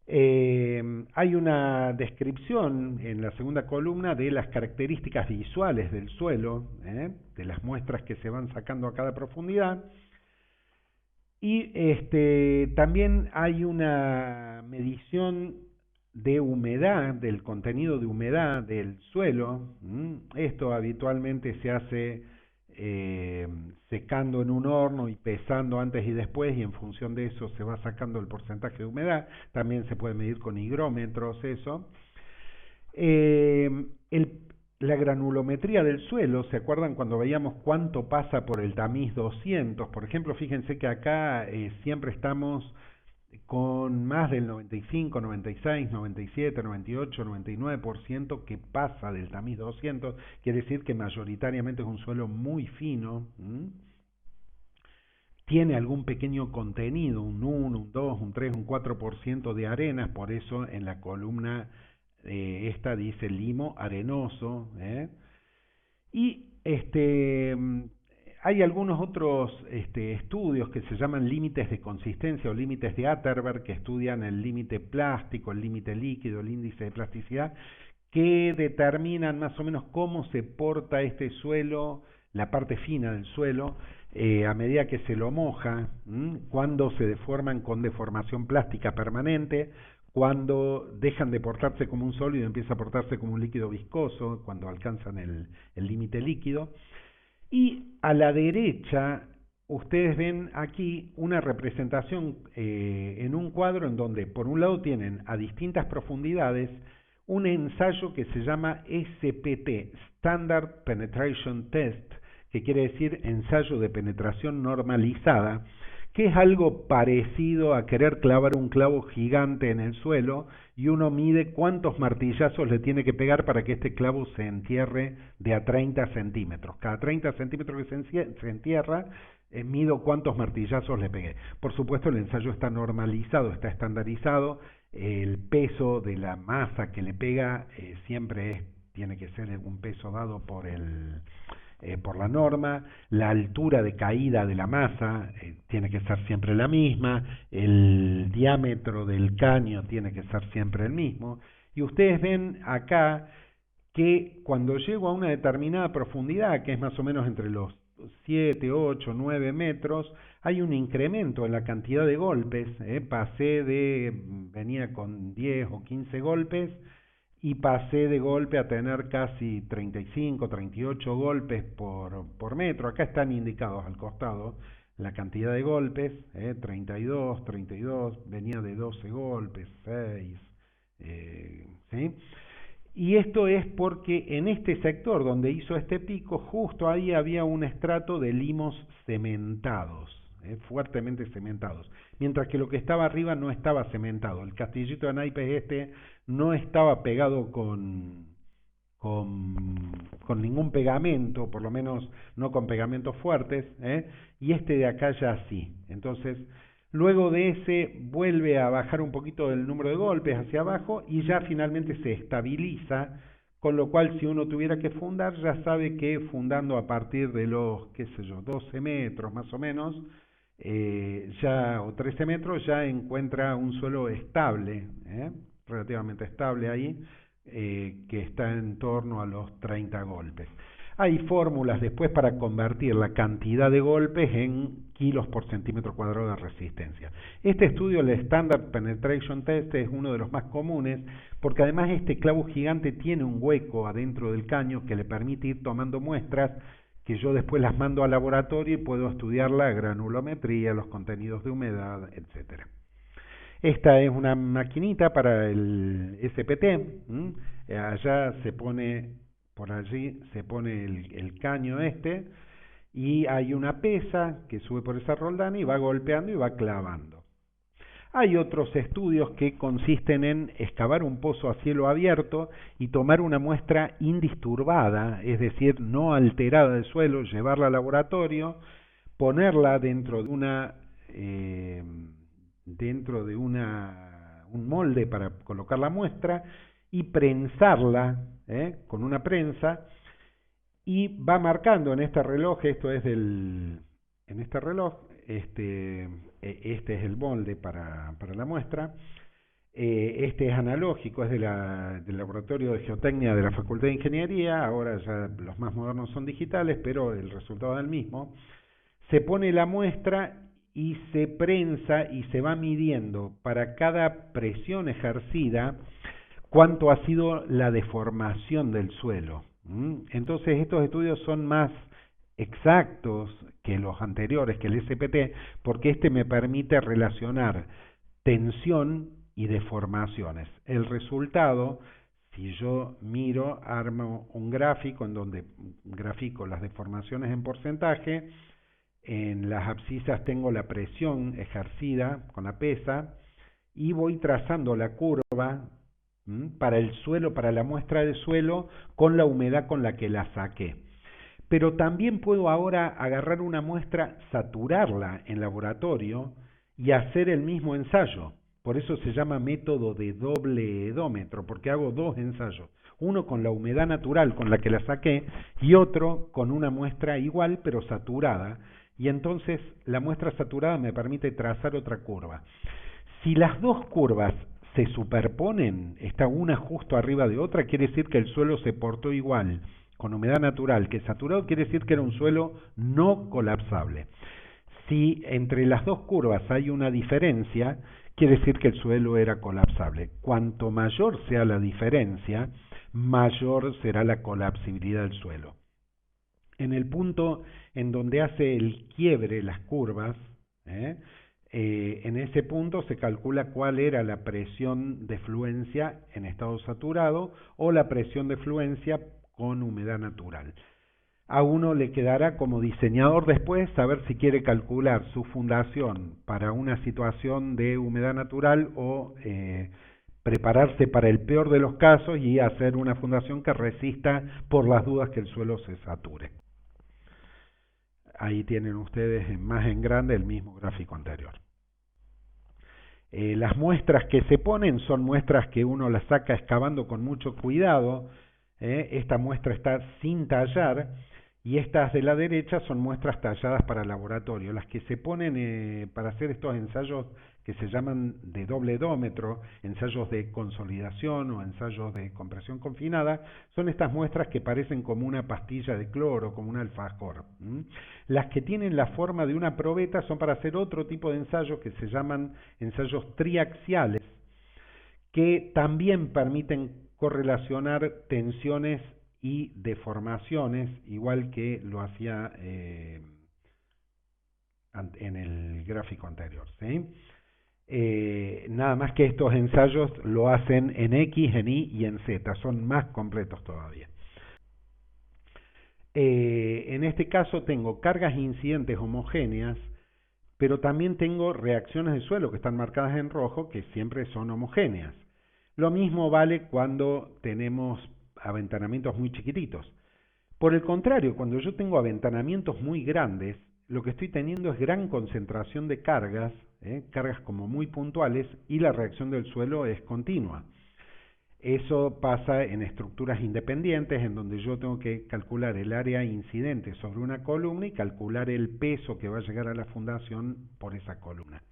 Hay una descripción en la segunda columna de las características visuales del suelo, de las muestras que se van sacando a cada profundidad. Y también hay una medición de humedad, del contenido de humedad del suelo. Esto habitualmente se hace secando en un horno y pesando antes y después, y en función de eso se va sacando el porcentaje de humedad. También se puede medir con higrómetros eso. La granulometría del suelo, ¿se acuerdan cuando veíamos cuánto pasa por el tamiz 200? Por ejemplo, fíjense que acá siempre estamos con más del 95, 96, 97, 98, 99% que pasa del tamiz 200, quiere decir que mayoritariamente es un suelo muy fino. Tiene algún pequeño contenido, un 1, un 2, un 3, un 4% de arenas, por eso en la columna esta dice limo arenoso. Y hay algunos otros estudios que se llaman límites de consistencia o límites de Atterberg, que estudian el límite plástico, el límite líquido, el índice de plasticidad, que determinan más o menos cómo se porta este suelo, la parte fina del suelo, a medida que se lo moja, cuando se deforman con deformación plástica permanente, cuando dejan de portarse como un sólido y empieza a portarse como un líquido viscoso, cuando alcanzan el límite líquido. Y a la derecha, ustedes ven aquí una representación en un cuadro en donde por un lado tienen a distintas profundidades un ensayo que se llama SPT, Standard Penetration Test, que quiere decir ensayo de penetración normalizada, que es algo parecido a querer clavar un clavo gigante en el suelo y uno mide cuántos martillazos le tiene que pegar para que este clavo se entierre de a 30 centímetros. Cada 30 centímetros que se entierra, mido cuántos martillazos le pegué. Por supuesto, el ensayo está normalizado, está estandarizado. El peso de la masa que le pega siempre tiene que ser un peso dado por la norma. La altura de caída de la masa tiene que ser siempre la misma, el diámetro del caño tiene que ser siempre el mismo, y ustedes ven acá que cuando llego a una determinada profundidad, que es más o menos entre los 7, 8, 9 metros, hay un incremento en la cantidad de golpes. Venía con 10 o 15 golpes, y pasé de golpe a tener casi 35, 38 golpes por metro. Acá están indicados al costado la cantidad de golpes, 32, venía de 12 golpes, 6, ¿sí? Y esto es porque en este sector donde hizo este pico, justo ahí había un estrato de limos cementados. fuertemente cementados, mientras que lo que estaba arriba no estaba cementado. El castillito de naipes no estaba pegado con ningún pegamento, por lo menos no con pegamentos fuertes, y este de acá ya sí. Entonces, luego de ese vuelve a bajar un poquito el número de golpes hacia abajo y ya finalmente se estabiliza, con lo cual si uno tuviera que fundar, ya sabe que fundando a partir de los, 12 metros más o menos, o 13 metros, ya encuentra un suelo estable, relativamente estable ahí, que está en torno a los 30 golpes. Hay fórmulas después para convertir la cantidad de golpes en kilos por centímetro cuadrado de resistencia. Este estudio, el Standard Penetration Test, es uno de los más comunes porque además este clavo gigante tiene un hueco adentro del caño que le permite ir tomando muestras que yo después las mando al laboratorio y puedo estudiar la granulometría, los contenidos de humedad, etcétera. Esta es una maquinita para el SPT. Allá se pone, por allí se pone el caño y hay una pesa que sube por esa roldana y va golpeando y va clavando. Hay otros estudios que consisten en excavar un pozo a cielo abierto y tomar una muestra indisturbada, es decir, no alterada del suelo, llevarla al laboratorio, ponerla dentro de un molde para colocar la muestra y prensarla con una prensa, y va marcando en este reloj, en este reloj, este es el molde para la muestra. Este es analógico, es del Laboratorio de Geotecnia de la Facultad de Ingeniería. Ahora ya los más modernos son digitales, pero el resultado es el mismo. Se pone la muestra y se prensa y se va midiendo para cada presión ejercida cuánto ha sido la deformación del suelo. Entonces estos estudios son más exactos que los anteriores, que el SPT, porque este me permite relacionar tensión y deformaciones. El resultado, si yo armo un gráfico en donde grafico las deformaciones en porcentaje. En las abscisas tengo la presión ejercida con la pesa y voy trazando la curva para el suelo, para la muestra de suelo, con la humedad con la que la saqué. Pero también puedo ahora agarrar una muestra, saturarla en laboratorio y hacer el mismo ensayo. Por eso se llama método de doble hedómetro, porque hago dos ensayos. Uno con la humedad natural con la que la saqué y otro con una muestra igual pero saturada. Y entonces la muestra saturada me permite trazar otra curva. Si las dos curvas se superponen, está una justo arriba de otra, quiere decir que el suelo se portó igual con humedad natural que saturado, quiere decir que era un suelo no colapsable. Si entre las dos curvas hay una diferencia, quiere decir que el suelo era colapsable. Cuanto mayor sea la diferencia, mayor será la colapsibilidad del suelo. En el punto en donde hace el quiebre las curvas, en ese punto se calcula cuál era la presión de fluencia en estado saturado o la presión de fluencia con humedad natural. A uno le quedará como diseñador después saber si quiere calcular su fundación para una situación de humedad natural o prepararse para el peor de los casos y hacer una fundación que resista por las dudas que el suelo se sature. Ahí tienen ustedes más en grande el mismo gráfico anterior. Las muestras que se ponen son muestras que uno las saca excavando con mucho cuidado. Esta muestra está sin tallar y estas de la derecha son muestras talladas para laboratorio. Las que se ponen para hacer estos ensayos que se llaman de doble hedómetro, ensayos de consolidación o ensayos de compresión confinada, son estas muestras que parecen como una pastilla de cloro, como un alfajor. Las que tienen la forma de una probeta son para hacer otro tipo de ensayos que se llaman ensayos triaxiales, que también permiten correlacionar tensiones y deformaciones, igual que lo hacía en el gráfico anterior, ¿sí? Nada más que estos ensayos lo hacen en X, en Y y en Z, son más completos todavía. En este caso tengo cargas incidentes homogéneas pero también tengo reacciones de suelo que están marcadas en rojo, que siempre son homogéneas. Lo mismo vale cuando tenemos aventanamientos muy chiquititos. Por el contrario, cuando yo tengo aventanamientos muy grandes, lo que estoy teniendo es gran concentración de cargas, cargas como muy puntuales, y la reacción del suelo es continua. Eso pasa en estructuras independientes, en donde yo tengo que calcular el área incidente sobre una columna y calcular el peso que va a llegar a la fundación por esa columna.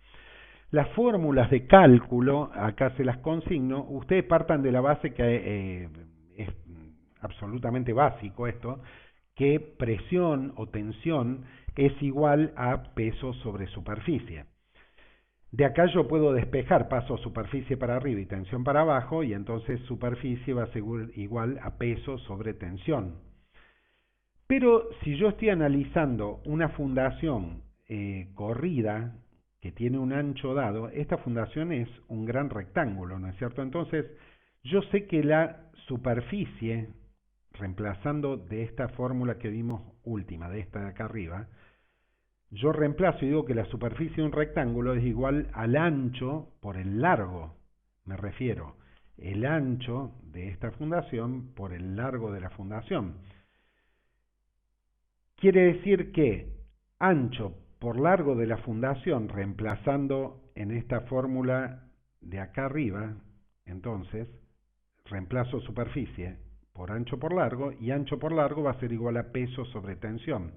Las fórmulas de cálculo, acá se las consigno, ustedes partan de la base que es absolutamente básico esto, que presión o tensión es igual a peso sobre superficie. De acá yo puedo despejar, paso superficie para arriba y tensión para abajo, y entonces superficie va a ser igual a peso sobre tensión. Pero si yo estoy analizando una fundación corrida, que tiene un ancho dado, esta fundación es un gran rectángulo, ¿no es cierto? Entonces, yo sé que la superficie, reemplazando de esta fórmula que vimos última, de esta de acá arriba, yo reemplazo y digo que la superficie de un rectángulo es igual al ancho por el largo, me refiero, el ancho de esta fundación por el largo de la fundación. Quiere decir que ancho por largo de la fundación, reemplazando en esta fórmula de acá arriba, entonces, reemplazo superficie por ancho por largo, y ancho por largo va a ser igual a peso sobre tensión.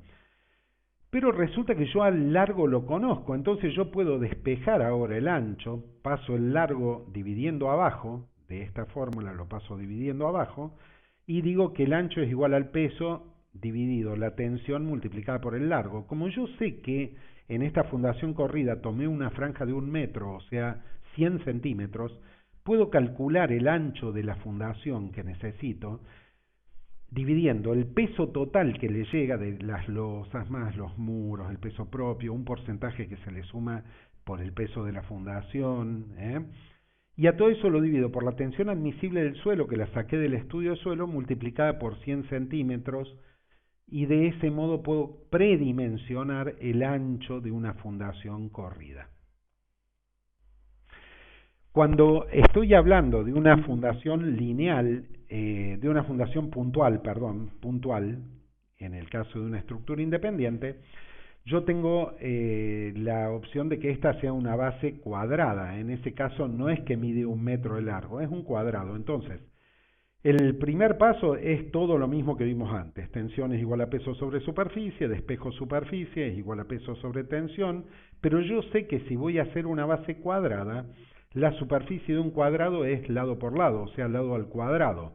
Pero resulta que yo al largo lo conozco, entonces yo puedo despejar ahora el ancho, paso el largo dividiendo abajo, de esta fórmula lo paso dividiendo abajo, y digo que el ancho es igual al peso dividido la tensión multiplicada por el largo. Como yo sé que en esta fundación corrida tomé una franja de 1 metro, o sea, 100 centímetros, puedo calcular el ancho de la fundación que necesito, dividiendo el peso total que le llega de las losas, más los muros, el peso propio, un porcentaje que se le suma por el peso de la fundación, y a todo eso lo divido por la tensión admisible del suelo, que la saqué del estudio de suelo, multiplicada por 100 centímetros, y de ese modo puedo predimensionar el ancho de una fundación corrida. Cuando estoy hablando de una fundación lineal, de una fundación puntual, en el caso de una estructura independiente, yo tengo la opción de que esta sea una base cuadrada. En ese caso no es que mide 1 metro de largo, es un cuadrado. Entonces, el primer paso es todo lo mismo que vimos antes. Tensión es igual a peso sobre superficie, despejo superficie es igual a peso sobre tensión, pero yo sé que si voy a hacer una base cuadrada, la superficie de un cuadrado es lado por lado, o sea, lado al cuadrado.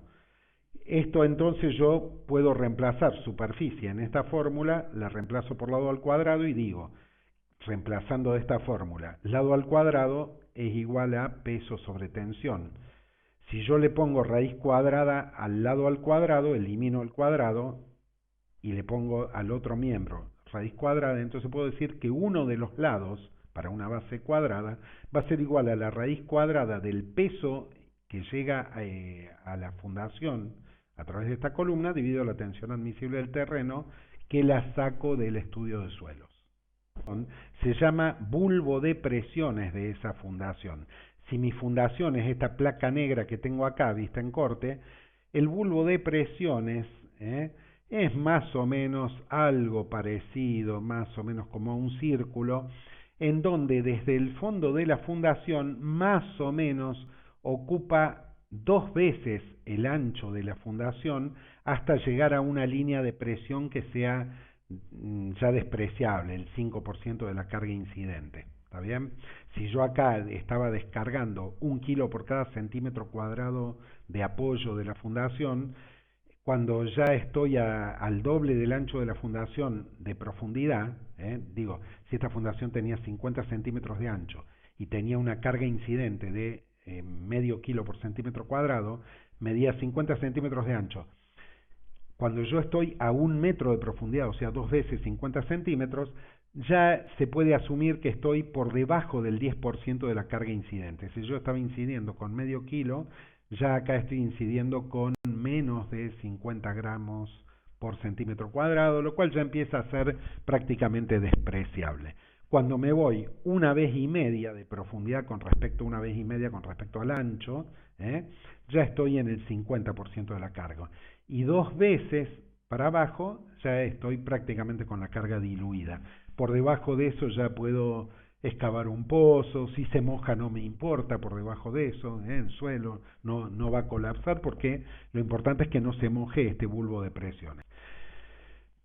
Esto entonces yo puedo reemplazar superficie en esta fórmula, la reemplazo por lado al cuadrado y digo, reemplazando de esta fórmula, lado al cuadrado es igual a peso sobre tensión. Si yo le pongo raíz cuadrada al lado al cuadrado, elimino el cuadrado y le pongo al otro miembro raíz cuadrada, entonces puedo decir que uno de los lados, para una base cuadrada, va a ser igual a la raíz cuadrada del peso que llega a la fundación a través de esta columna, dividido la tensión admisible del terreno, que la saco del estudio de suelos. Se llama bulbo de presiones de esa fundación. Si mi fundación es esta placa negra que tengo acá, vista en corte, el bulbo de presiones es más o menos algo parecido, más o menos como un círculo, en donde desde el fondo de la fundación más o menos ocupa 2 veces el ancho de la fundación hasta llegar a una línea de presión que sea ya despreciable, el 5% de la carga incidente. ¿Está bien? Si yo acá estaba descargando 1 kilo por cada centímetro cuadrado de apoyo de la fundación, cuando ya estoy al doble del ancho de la fundación de profundidad, digo, si esta fundación tenía 50 centímetros de ancho y tenía una carga incidente de medio kilo por centímetro cuadrado, medía 50 centímetros de ancho. Cuando yo estoy a 1 metro de profundidad, o sea, 2 veces 50 centímetros, ya se puede asumir que estoy por debajo del 10% de la carga incidente. Si yo estaba incidiendo con medio kilo, ya acá estoy incidiendo con menos de 50 gramos por centímetro cuadrado, lo cual ya empieza a ser prácticamente despreciable. Cuando me voy 1,5 veces de profundidad con respecto a 1,5 veces con respecto al ancho, ya estoy en el 50% de la carga. Y 2 veces para abajo ya estoy prácticamente con la carga diluida. Por debajo de eso ya puedo excavar un pozo, si se moja no me importa por debajo de eso, el suelo no va a colapsar porque lo importante es que no se moje este bulbo de presiones.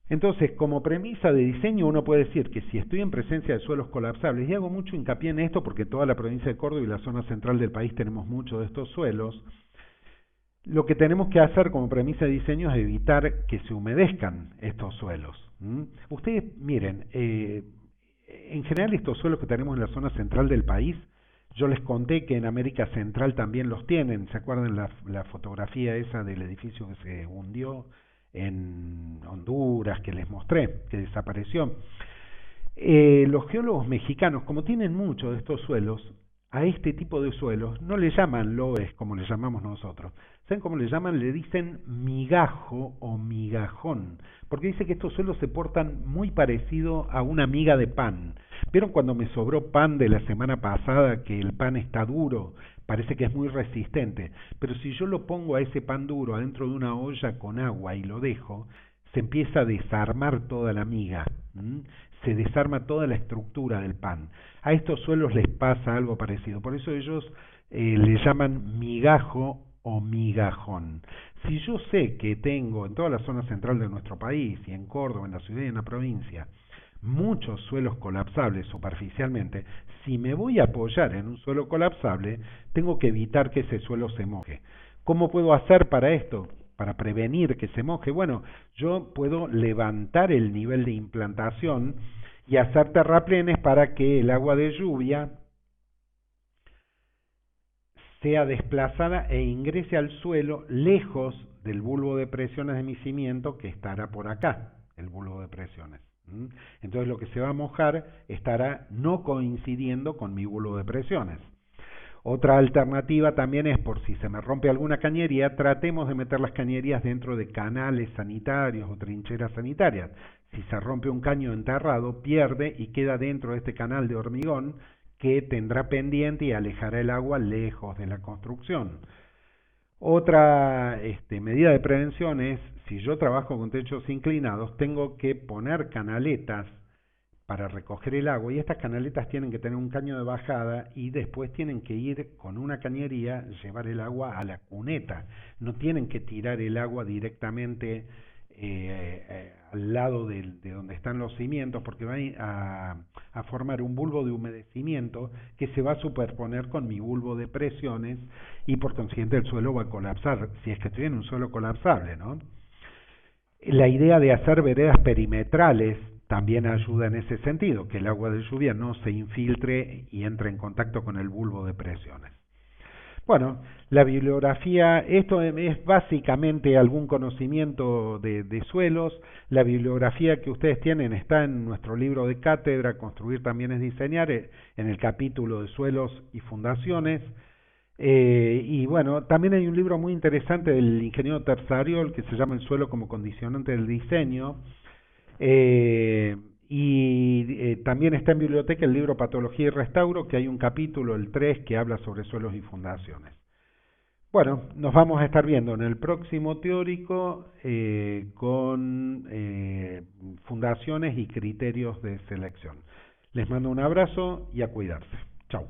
Entonces, como premisa de diseño, uno puede decir que si estoy en presencia de suelos colapsables, y hago mucho hincapié en esto porque toda la provincia de Córdoba y la zona central del país tenemos muchos de estos suelos, lo que tenemos que hacer como premisa de diseño es evitar que se humedezcan estos suelos. Ustedes miren, en general estos suelos que tenemos en la zona central del país, yo les conté que en América Central también los tienen. ¿Se acuerdan la fotografía esa del edificio que se hundió en Honduras, que les mostré, que desapareció? Los geólogos mexicanos, como tienen mucho de estos suelos, a este tipo de suelos no le llaman loes como le llamamos nosotros. ¿Saben cómo le llaman? Le dicen migajo o migajón, porque dice que estos suelos se portan muy parecido a una miga de pan. ¿Vieron cuando me sobró pan de la semana pasada, que el pan está duro? Parece que es muy resistente, pero si yo lo pongo a ese pan duro adentro de una olla con agua y lo dejo, se empieza a desarmar toda la miga, se desarma toda la estructura del pan. A estos suelos les pasa algo parecido, por eso ellos le llaman migajo o migajón. Si yo sé que tengo en toda la zona central de nuestro país, y en Córdoba, en la ciudad y en la provincia, muchos suelos colapsables superficialmente, si me voy a apoyar en un suelo colapsable, tengo que evitar que ese suelo se moje. ¿Cómo puedo hacer para esto? Para prevenir que se moje. Bueno, yo puedo levantar el nivel de implantación y hacer terraplenes para que el agua de lluvia sea desplazada e ingrese al suelo lejos del bulbo de presiones de mi cimiento, que estará por acá, el bulbo de presiones. Entonces lo que se va a mojar estará no coincidiendo con mi bulbo de presiones. Otra alternativa también es, por si se me rompe alguna cañería, tratemos de meter las cañerías dentro de canales sanitarios o trincheras sanitarias. Si se rompe un caño enterrado, pierde y queda dentro de este canal de hormigón que tendrá pendiente y alejará el agua lejos de la construcción. Otra medida de prevención es, si yo trabajo con techos inclinados, tengo que poner canaletas para recoger el agua, y estas canaletas tienen que tener un caño de bajada y después tienen que ir con una cañería, llevar el agua a la cuneta. No tienen que tirar el agua directamente al lado de donde están los cimientos, porque va a formar un bulbo de humedecimiento que se va a superponer con mi bulbo de presiones y por consiguiente el suelo va a colapsar, si es que estoy en un suelo colapsable, ¿no? La idea de hacer veredas perimetrales también ayuda en ese sentido, que el agua de lluvia no se infiltre y entre en contacto con el bulbo de presiones. Bueno, la bibliografía, esto es básicamente algún conocimiento de suelos. La bibliografía que ustedes tienen está en nuestro libro de cátedra, Construir también es diseñar, en el capítulo de suelos y fundaciones. Y bueno, también hay un libro muy interesante del ingeniero Terzariol que se llama El suelo como condicionante del diseño. También está en biblioteca el libro Patología y Restauro, que hay un capítulo, el 3, que habla sobre suelos y fundaciones. Bueno, nos vamos a estar viendo en el próximo teórico con fundaciones y criterios de selección. Les mando un abrazo y a cuidarse. Chau.